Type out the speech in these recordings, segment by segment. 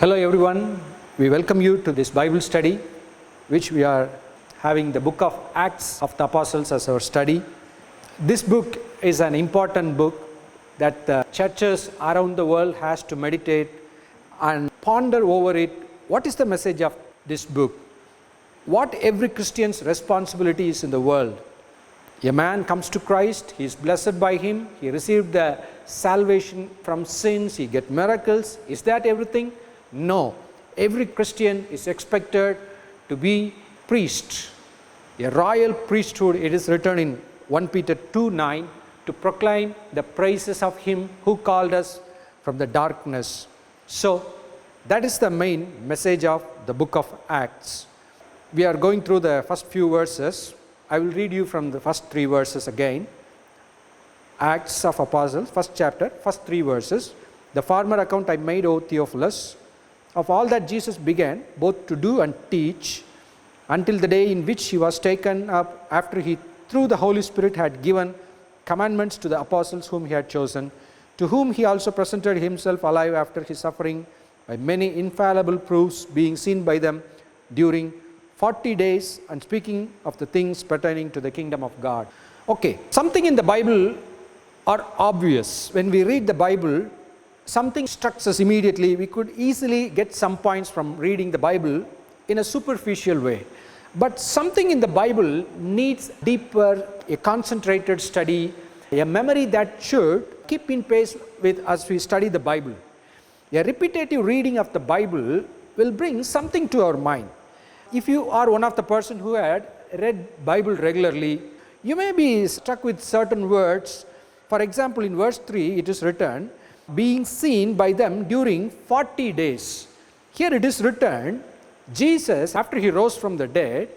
Hello everyone, we welcome you to this Bible study which we are having the book of Acts of the Apostles as our study. This book is an important book that the churches around the world has to meditate and ponder over it. What is the message of this book? What every Christian's responsibility is in the world? A man comes to Christ, he is blessed by him, he received the salvation from sins, he gets miracles. Is that everything? No. Every Christian is expected to be priest, a royal priesthood. It is written in 1 Peter 2:9 to proclaim the praises of him who called us from the darkness. So that is the main message of the book of Acts. We are going through the first few verses. I will read you from the first 3 verses again. Acts of Apostles, first chapter, first 3 verses. The former account I made, O Theophilus, of all that Jesus began both to do and teach until the day in which he was taken up, after he through the Holy Spirit had given commandments to the apostles whom he had chosen, to whom he also presented himself alive after his suffering by many infallible proofs, being seen by them during 40 days, and speaking of the things pertaining to the kingdom of God. Okay, something in the Bible are obvious. When we read the Bible, something strikes us immediately. We could easily get some points from reading the Bible in a superficial way. But something in the Bible needs deeper, a concentrated study, a memory that should keep in pace with as we study the Bible. A repetitive reading of the Bible will bring something to our mind. If you are one of the person who had read Bible regularly, you may be struck with certain words. For example, in verse 3 it is written, being seen by them during 40 days. Here it is written, Jesus, after he rose from the dead,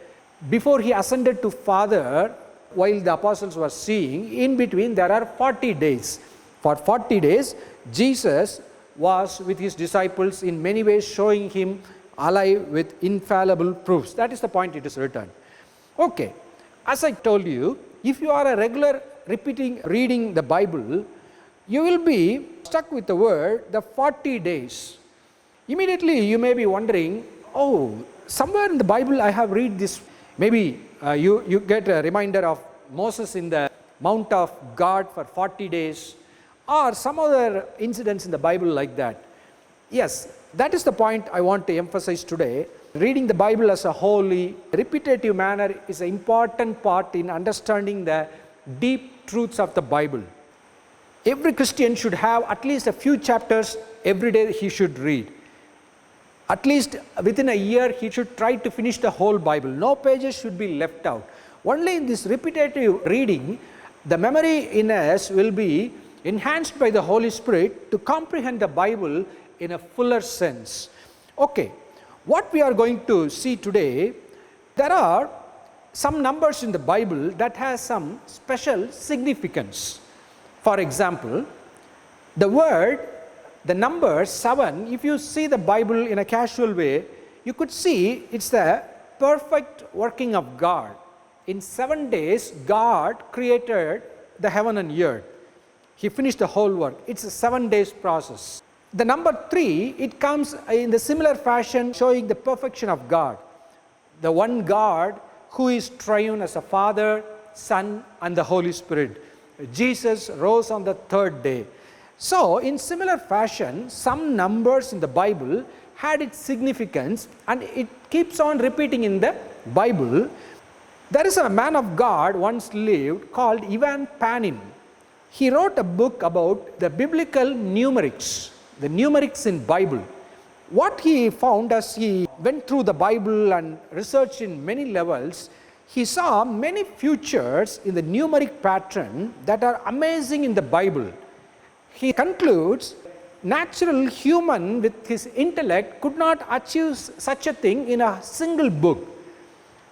before he ascended to Father, while the apostles were seeing, in between there are 40 days. For 40 days, Jesus was with his disciples, in many ways showing him alive with infallible proofs. That is the point it is written. Okay, as I told you, if you are a regular reading the Bible, you will be stuck with the word, the 40 days. Immediately you may be wondering, oh, somewhere in the Bible I have read this. Maybe you get a reminder of Moses in the Mount of God for 40 days, or some other incidents in the Bible like that. Yes, that is the point I want to emphasize today. Reading the Bible as a holy, repetitive manner is an important part in understanding the deep truths of the Bible. Every Christian should have at least a few chapters every day he should read. At least within a year he should try to finish the whole Bible. No pages should be left out. Only in this repetitive reading, the memory in us will be enhanced by the Holy Spirit to comprehend the Bible in a fuller sense. Okay, what we are going to see today, there are some numbers in the Bible that has some special significance. For example, the number 7, if you see the Bible in a casual way, you could see it's the perfect working of God. In 7 days, God created the heaven and earth. He finished the whole work. It's a 7 days process. The number 3, it comes in the similar fashion, showing the perfection of God. The one God who is triune as a Father, Son, and the Holy Spirit. Jesus rose on the 3rd day. So, in similar fashion, some numbers in the Bible had its significance, and it keeps on repeating in the Bible. There is a man of God once lived called Ivan Panin. He wrote a book about the biblical numerics, the numerics in Bible. What he found as he went through the Bible and researched in many levels, he saw many features in the numeric pattern that are amazing in the Bible. He concludes, natural human with his intellect could not achieve such a thing in a single book.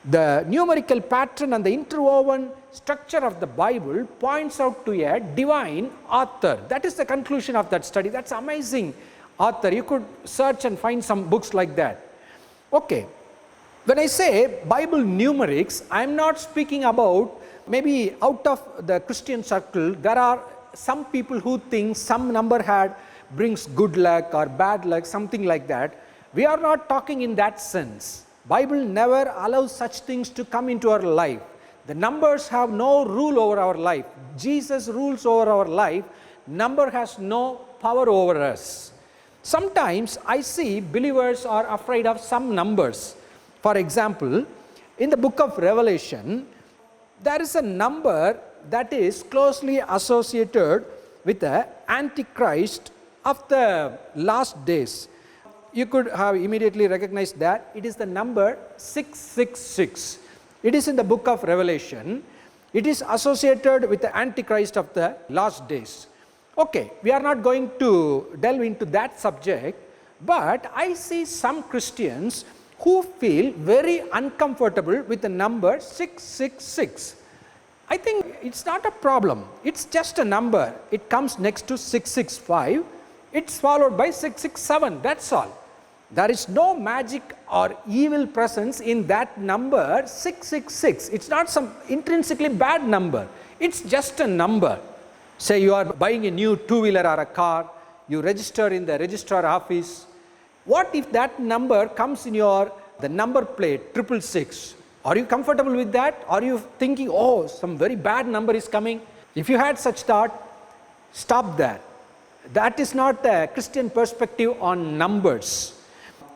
The numerical pattern and the interwoven structure of the Bible points out to a divine author. That is the conclusion of that study. That's amazing author. You could search and find some books like that. Okay. When I say Bible numerics, I am not speaking about maybe out of the Christian circle. There are some people who think some number had brings good luck or bad luck, something like that. We are not talking in that sense. Bible never allows such things to come into our life. The numbers have no rule over our life. Jesus rules over our life. Number has no power over us. Sometimes I see believers are afraid of some numbers. For example, in the book of Revelation, there is a number that is closely associated with the Antichrist of the last days. You could have immediately recognized that it is the number 666. It is in the book of Revelation. It is associated with the Antichrist of the last days. Okay, we are not going to delve into that subject, but I see some Christians who feel very uncomfortable with the number 666. I think it's not a problem. It's just a number. It comes next to 665. It's followed by 667. That's all. There is no magic or evil presence in that number 666. It's not some intrinsically bad number. It's just a number. Say you are buying a new two-wheeler or a car. You register in the registrar office. What if that number comes in the number plate 666? Are you comfortable with that? Are you thinking, oh, some very bad number is coming? If you had such thought, stop that. That is not a Christian perspective on numbers.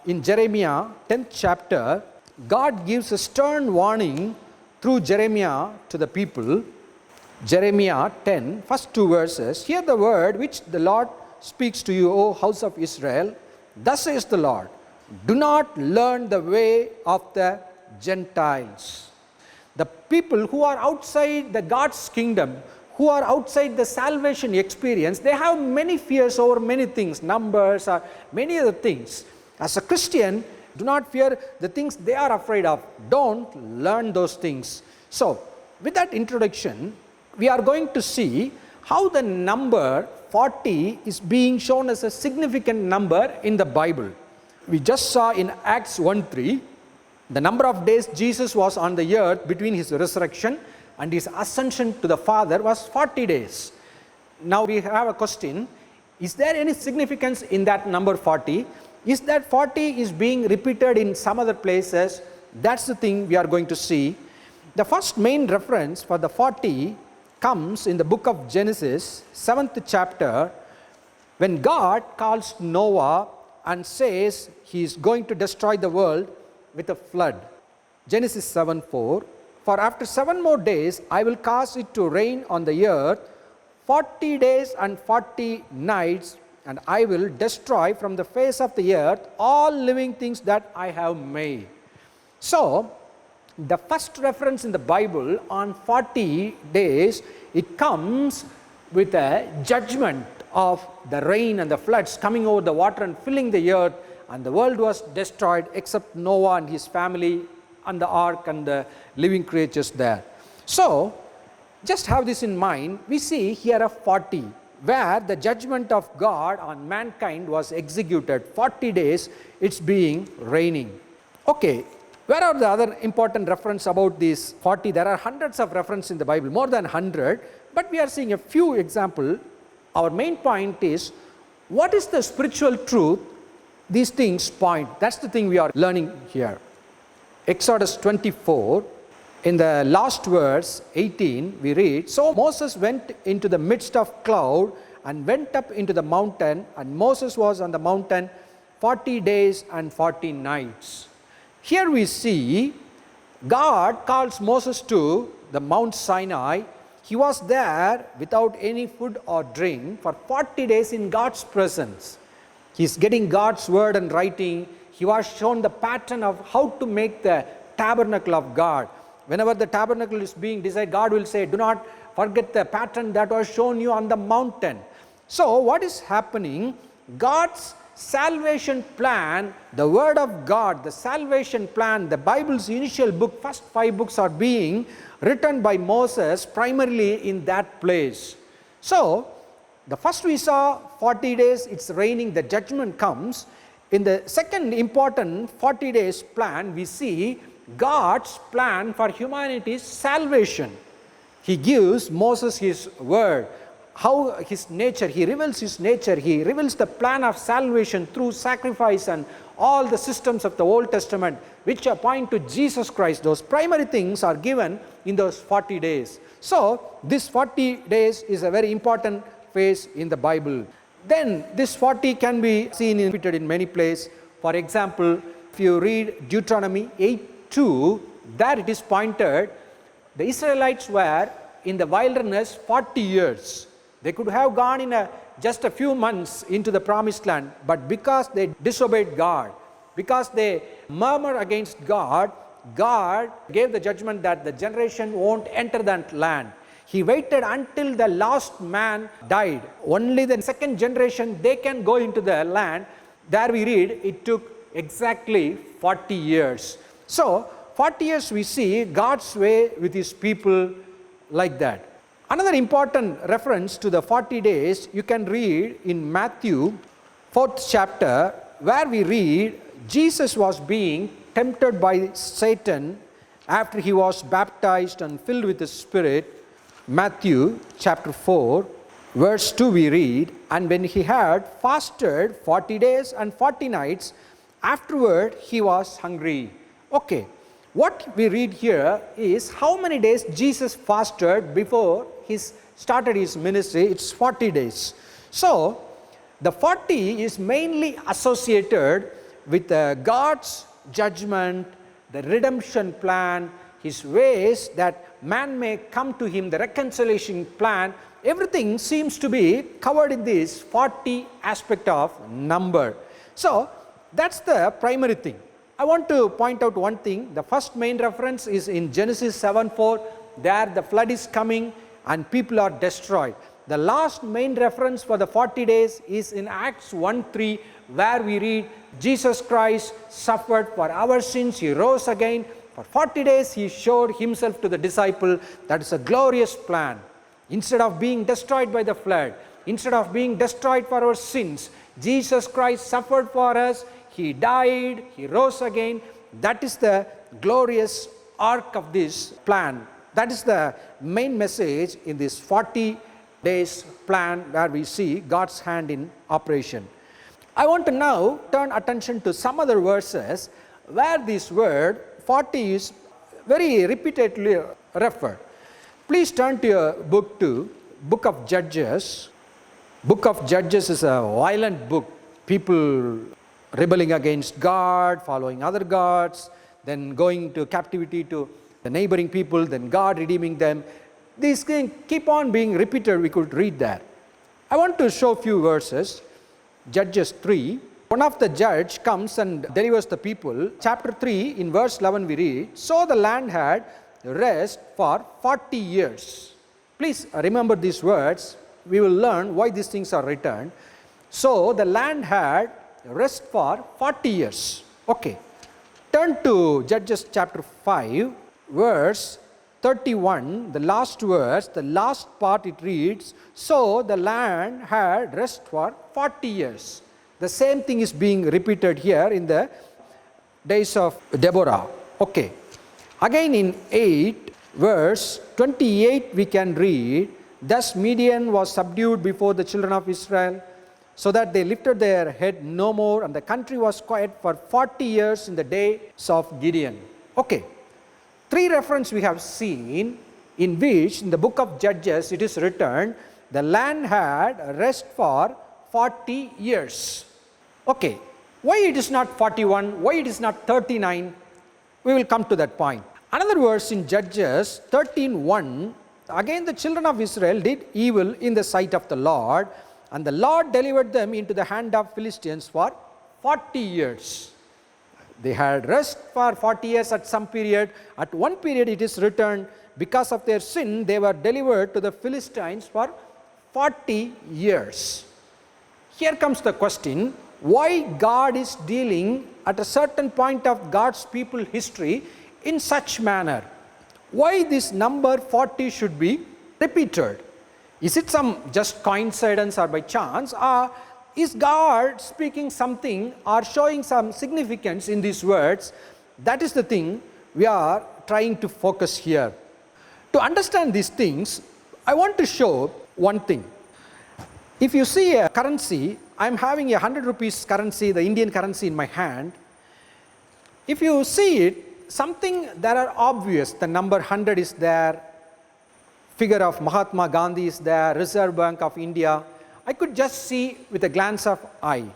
In Jeremiah 10th chapter, God gives a stern warning through Jeremiah to the people. Jeremiah 10, first two verses, hear the word which the Lord speaks to you, O house of Israel. Thus says the Lord, do not learn the way of the Gentiles. The people who are outside the God's kingdom, who are outside the salvation experience, they have many fears over many things, numbers or many other things. As a Christian, do not fear the things they are afraid of. Don't learn those things. So, with that introduction, we are going to see how the number 40 is being shown as a significant number in the Bible. We just saw in Acts 1:3, the number of days Jesus was on the earth between his resurrection and his ascension to the Father was 40 days. Now we have a question, is there any significance in that number 40? Is that 40 is being repeated in some other places? That's the thing we are going to see. The first main reference for the 40 comes in the book of Genesis, 7th chapter, when God calls Noah and says he is going to destroy the world with a flood. Genesis 7:4, for after 7 more days I will cause it to rain on the earth 40 days and 40 nights, and I will destroy from the face of the earth all living things that I have made. So, the first reference in the Bible on 40 days, it comes with a judgment of the rain and the floods coming over the water and filling the earth, and the world was destroyed except Noah and his family and the ark and the living creatures there. So, just have this in mind. We see here a 40, where the judgment of God on mankind was executed. 40 days it's being raining. Okay, where are the other important reference about these 40? There are hundreds of references in the Bible, more than 100, but we are seeing a few examples. Our main point is, what is the spiritual truth these things point? That's the thing we are learning here. Exodus 24, in the last verse 18, we read, so Moses went into the midst of cloud and went up into the mountain, and Moses was on the mountain 40 days and 40 nights. Here we see God calls Moses to the Mount Sinai. He was there without any food or drink for 40 days in God's presence. He is getting God's word and writing. He was shown the pattern of how to make the tabernacle of God. Whenever the tabernacle is being designed, God will say, do not forget the pattern that was shown you on the mountain. So what is happening? God's salvation plan, the word of God, the salvation plan, the Bible's initial book, first 5 books are being written by Moses primarily in that place. So the first we saw 40 days, it's raining, the judgment comes. In the second important 40 days plan, we see God's plan for humanity's salvation. He gives Moses his word. how his nature, he reveals his nature, he reveals the plan of salvation through sacrifice and all the systems of the Old Testament which point to Jesus Christ. Those primary things are given in those 40 days. So this 40 days is a very important phase in the Bible. Then this 40 can be seen repeated in many places. For example, if you read Deuteronomy 8:2, there it is pointed, the Israelites were in the wilderness 40 years. They could have gone in just a few months into the promised land, but because they disobeyed God, because they murmured against God, God gave the judgment that the generation won't enter that land. He waited until the last man died. Only the second generation, they can go into the land. There we read, it took exactly 40 years. So 40 years we see God's way with his people like that. Another important reference to the 40 days you can read in Matthew 4th chapter, where we read Jesus was being tempted by Satan after he was baptized and filled with the Spirit. Matthew chapter 4 verse 2 we read, and when he had fasted 40 days and 40 nights, afterward he was hungry. Okay, what we read here is how many days Jesus fasted before he started his ministry. It's 40 days. So the 40 is mainly associated with God's judgment, the redemption plan, his ways that man may come to him, the reconciliation plan. Everything seems to be covered in this 40 aspect of number. So that's the primary thing. I want to point out one thing. The first main reference is in Genesis 7:4. There the flood is coming and people are destroyed. The last main reference for the 40 days is in Acts 1:3, where we read Jesus Christ suffered for our sins, he rose again. For 40 days he showed himself to the disciple. That is a glorious plan. Instead of being destroyed by the flood, instead of being destroyed for our sins, Jesus Christ suffered for us, he died, he rose again. That is the glorious arc of this plan. That is the main message in this 40 days plan, where we see God's hand in operation. I want to now turn attention to some other verses where this word 40 is very repeatedly referred. Please turn to your book to Book of Judges. Book of Judges is a violent book. People rebelling against God, following other gods, then going to captivity to the neighboring people, then God redeeming them. These things keep on being repeated. We could read that. I want to show a few verses. Judges 3. One of the judge comes and delivers the people. Chapter 3 in verse 11 we read, so the land had rest for 40 years. Please remember these words. We will learn why these things are written. So the land had rest for 40 years. Okay. Turn to Judges chapter 5, verse 31, the last verse, the last part it reads, so the land had rest for 40 years. The same thing is being repeated here in the days of Deborah. Okay. Again in 8, verse 28 we can read, thus Midian was subdued before the children of Israel, so that they lifted their head no more, and the country was quiet for 40 years in the days of Gideon. Okay. 3 references we have seen in which in the book of Judges it is written, the land had rest for 40 years. Okay. Why it is not 41? Why it is not 39? We will come to that point. Another verse in Judges 13:1, again the children of Israel did evil in the sight of the Lord, and the Lord delivered them into the hand of Philistines for 40 years. They had rest for 40 years at some period. At one period it is written, because of their sin they were delivered to the Philistines for 40 years. Here comes the question, why God is dealing at a certain point of God's people history in such manner? Why this number 40 should be repeated? Is it some just coincidence or by chance, or is God speaking something or showing some significance in these words? That is the thing we are trying to focus here. To understand these things, I want to show one thing. If you see a currency, I am having a 100 rupees currency, the Indian currency in my hand. If you see it, something that are obvious, the number 100 is there, figure of Mahatma Gandhi is there, Reserve Bank of India, I could just see with a glance of eye.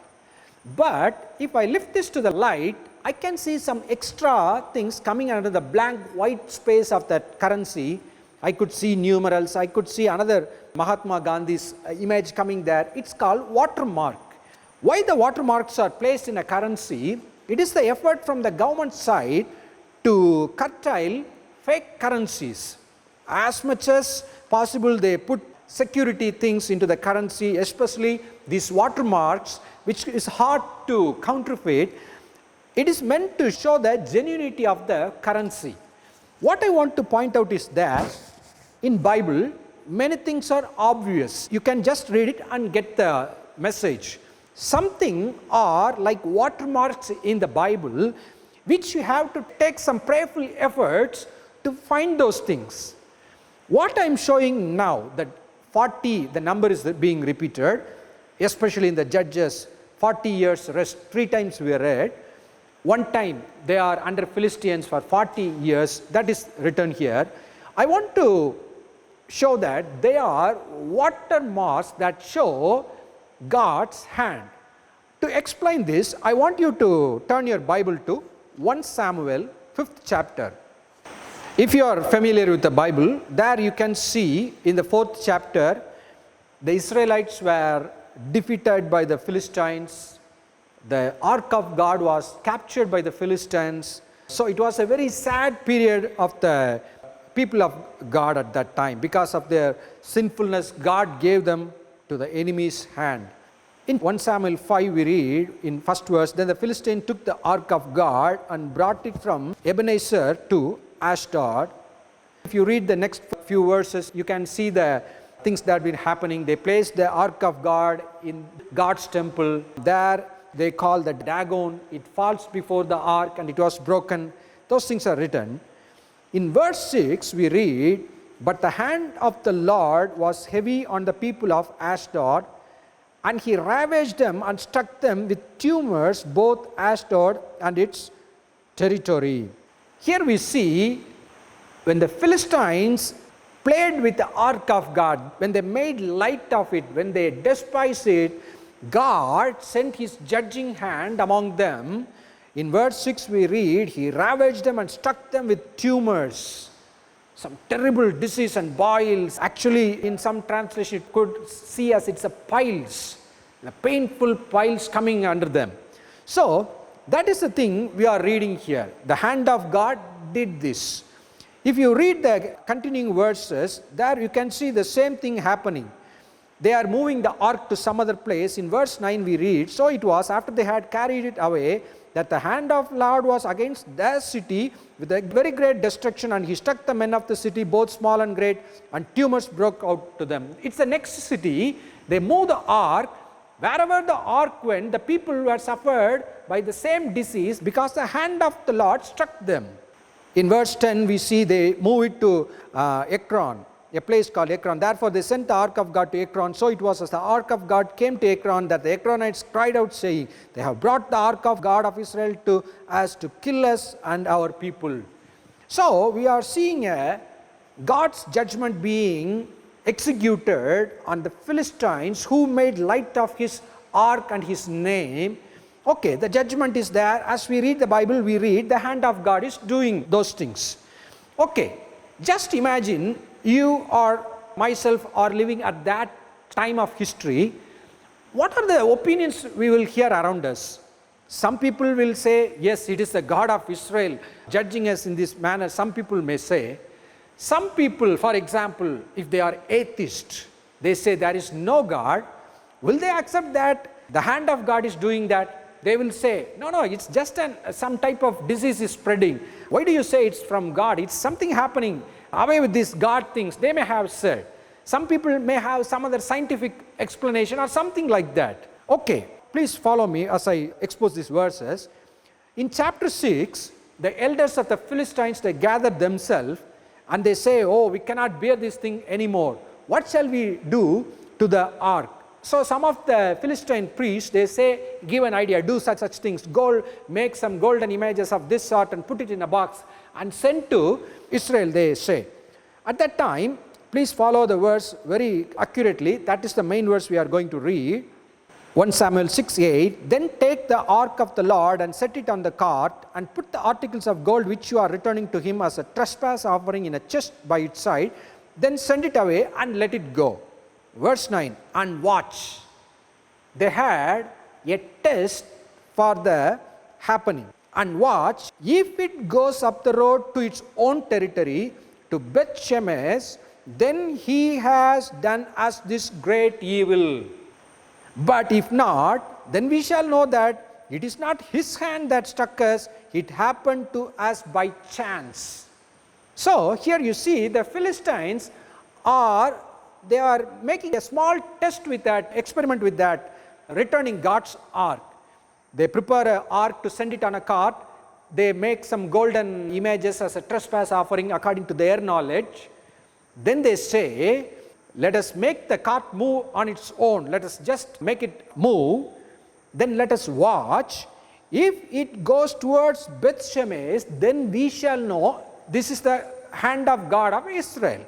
But if I lift this to the light, I can see some extra things coming under the blank white space of that currency. I could see numerals, I could see another Mahatma Gandhi's image coming there. It's called watermark. Why the watermarks are placed in a currency? It is the effort from the government side to curtail fake currencies. As much as possible they put security things into the currency, especially these watermarks, which is hard to counterfeit. It is meant to show the genuinity of the currency. What I want to point out is that in Bible, many things are obvious. You can just read it and get the message. Something are like watermarks in the Bible, which you have to take some prayerful efforts to find those things. What I am showing now, that 40, the number is being repeated, especially in the Judges, 40 years rest, 3 times we read. One time they are under Philistines for 40 years, that is written here. I want to show that they are watermarks that show God's hand. To explain this, I want you to turn your Bible to 1 Samuel, 5th chapter. If you are familiar with the Bible, there you can see in the 4th chapter, the Israelites were defeated by the Philistines. The Ark of God was captured by the Philistines. So it was a very sad period of the people of God at that time. Because of their sinfulness, God gave them to the enemy's hand. In 1 Samuel 5 we read in first verse, then the Philistine took the Ark of God and brought it from Ebenezer to Ashdod. If you read the next few verses, you can see the things that have been happening. They placed the Ark of God in God's temple. There they call the Dagon. It falls before the Ark and it was broken. Those things are written. In verse 6 we read, but the hand of the Lord was heavy on the people of Ashdod, and he ravaged them and struck them with tumors, both Ashdod and its territory. Here we see when the Philistines played with the Ark of God, when they made light of it, when they despised it, God sent his judging hand among them. In verse 6 we read, he ravaged them and struck them with tumors. Some terrible disease and boils. Actually, in some translation it could see as it's a piles, the painful piles coming under them. So, that is the thing we are reading here. The hand of God did this. If you read the continuing verses, there you can see the same thing happening. They are moving the ark to some other place. In verse 9 we read, so it was after they had carried it away that the hand of Lord was against their city with a very great destruction, and he struck the men of the city, both small and great, and tumors broke out to them. It's the next city. They moved the ark. Wherever the ark went, the people were suffered by the same disease because the hand of the Lord struck them. In verse 10 we see they move it to Ekron, a place called Ekron. Therefore they sent the ark of God to Ekron. So it was as the ark of God came to Ekron that the Ekronites cried out, saying, they have brought the ark of God of Israel to us to kill us and our people. So we are seeing God's judgment being executed on the Philistines who made light of his ark and his name. Okay, the judgment is there. As we read the Bible, we read the hand of God is doing those things. Okay, just imagine you or myself are living at that time of history. What are the opinions we will hear around us? Some people will say, yes, it is the God of Israel judging us in this manner. Some people may say. Some people, for example, if they are atheist, they say there is no God. Will they accept that the hand of God is doing that? They will say, no, it's just some type of disease is spreading. Why do you say it's from God? It's something happening. Away with these God things, they may have said. Some people may have some other scientific explanation or something like that. Okay, please follow me as I expose these verses. In chapter 6, the elders of the Philistines, they gathered themselves and they say, oh, we cannot bear this thing anymore. What shall we do to the ark? So some of the Philistine priests, they say, give an idea, do such things, gold, make some golden images of this sort and put it in a box and send to Israel, they say. At that time, please follow the verse very accurately. That is the main verse we are going to read. 1 Samuel 6:8, then take the ark of the Lord and set it on the cart and put the articles of gold which you are returning to him as a trespass offering in a chest by its side. Then send it away and let it go. Verse 9, and watch. They had a test for the happening. And watch, if it goes up the road to its own territory, to Beth Shemesh, then he has done us this great evil. But if not, then we shall know that it is not his hand that struck us, it happened to us by chance. So here you see the Philistines they are making a small test with that, experiment with that, returning God's ark. They prepare an ark to send it on a cart. They make some golden images as a trespass offering according to their knowledge. Then they say, let us make the cart move on its own. Let us just make it move. Then let us watch. If it goes towards Beth Shemesh, then we shall know this is the hand of God of Israel.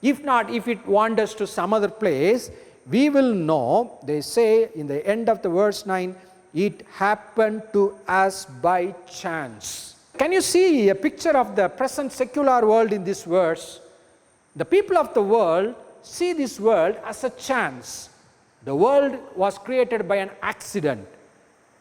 If not, if it wanders to some other place, we will know, they say in the end of the verse 9, it happened to us by chance. Can you see a picture of the present secular world in this verse? The people of the world see this world as a chance. The world was created by an accident.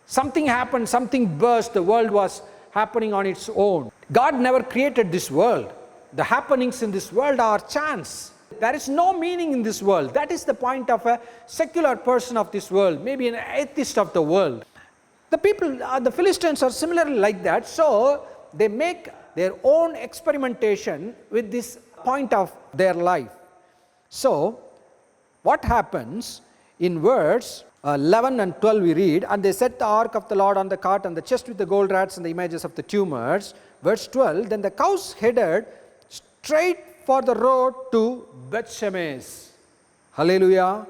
Something happened, something burst, the world was happening on its own. God never created this world. The happenings in this world are chance. There is no meaning in this world. That is the point of a secular person of this world, maybe an atheist of the world. The people, the Philistines are similarly like that, so they make their own experimentation with this point of their life. So, what happens in verse 11 and 12 we read, and they set the ark of the Lord on the cart and the chest with the gold rats and the images of the tumors. Verse 12, then the cows headed straight for the road to Beth Shemesh. Hallelujah.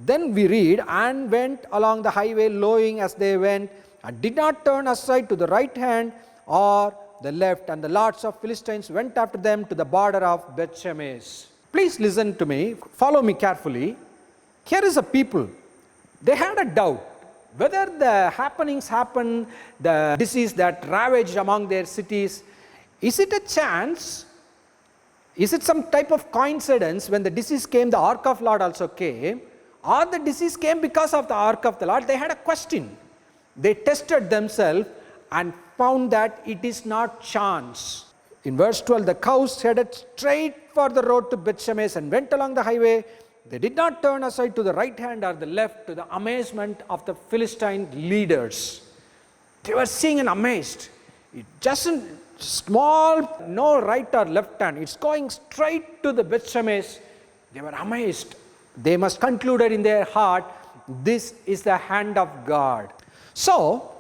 Then we read, and went along the highway lowing as they went, and did not turn aside to the right hand or the left, and the lords of Philistines went after them to the border of Beth Shemesh. Please listen to me, follow me carefully. Here is a people, they had a doubt whether the happenings happened, the disease that ravaged among their cities, is it a chance? Is it some type of coincidence? When the disease came, the ark of Lord also came, or the disease came because of the ark of the Lord? They had a question. They tested themselves and found that it is not chance. In verse 12, the cows headed straight for the road to Beth Shemesh and went along the highway. They did not turn aside to the right hand or the left, to the amazement of the Philistine leaders. They were seeing and amazed. It doesn't small, no right or left hand. It's going straight to the Beth Shemesh. They were amazed. They must concluded in their heart, this is the hand of God. So,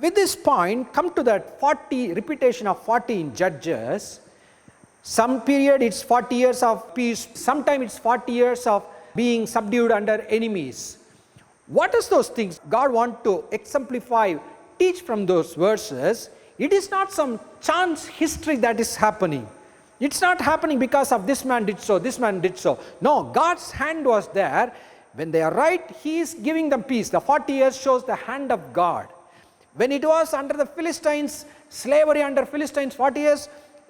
with this point, come to that 40, repetition of 40 in Judges. Some period it's 40 years of peace, sometime it's 40 years of being subdued under enemies. What is those things God want to exemplify, teach from those verses? It is not some chance history that is happening. It's not happening because of this man did so, this man did so. No, God's hand was there. When they are right, He is giving them peace. The 40 years shows the hand of God. When it was under the Philistines, slavery under Philistines 40 years,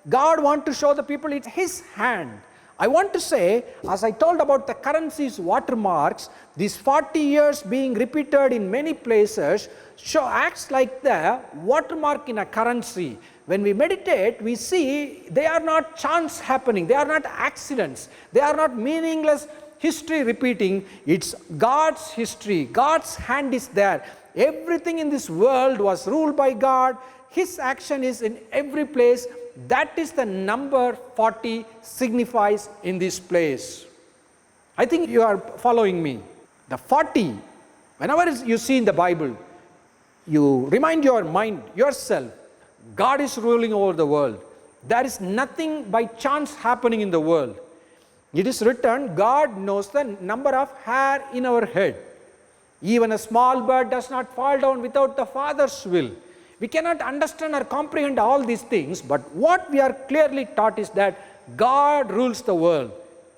God wants to show the people it's His hand. I want to say, as I told about the currency's watermarks, these 40 years being repeated in many places acts like the watermark in a currency. When we meditate, we see they are not chance happening, they are not accidents, they are not meaningless history repeating. It's God's history, God's hand is there. Everything in this world was ruled by God. His action is in every place. That is the number 40 signifies in this place. I think you are following me. The 40, whenever you see in the Bible, you remind your mind, yourself, God is ruling over the world. There is nothing by chance happening in the world. It is written, God knows the number of hair in our head. Even a small bird does not fall down without the Father's will. We cannot understand or comprehend all these things, but what we are clearly taught is that God rules the world.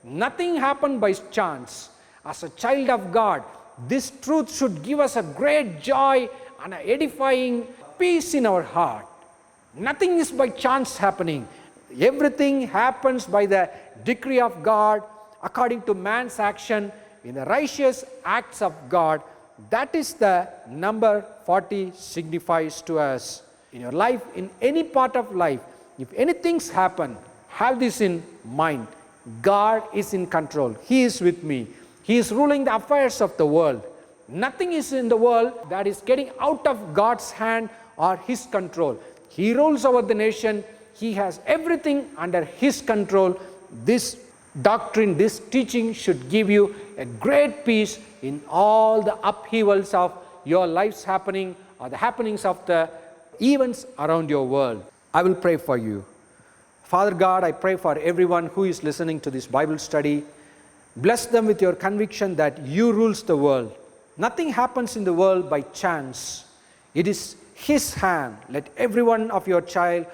Nothing happened by chance. As a child of God, this truth should give us a great joy and an edifying peace in our heart. Nothing is by chance happening. Everything happens by the decree of God, according to man's action in the righteous acts of God. That is the number 40 signifies to us. In your life, in any part of life, if anything's happen, have this in mind. God is in control. He is with me. He is ruling the affairs of the world. Nothing is in the world that is getting out of God's hand or His control. He rules over the nation. He has everything under His control. This doctrine, this teaching should give you a great peace in all the upheavals of your lives happening or the happenings of the events around your world. I will pray for you. Father God, I pray for everyone who is listening to this Bible study. Bless them with your conviction that you rules the world. Nothing happens in the world by chance. It is His hand. Let every one of your child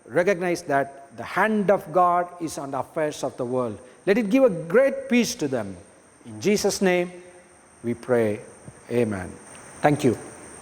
recognize that the hand of God is on the affairs of the world. Let it give a great peace to them. In Jesus' name we pray. Amen. Thank you.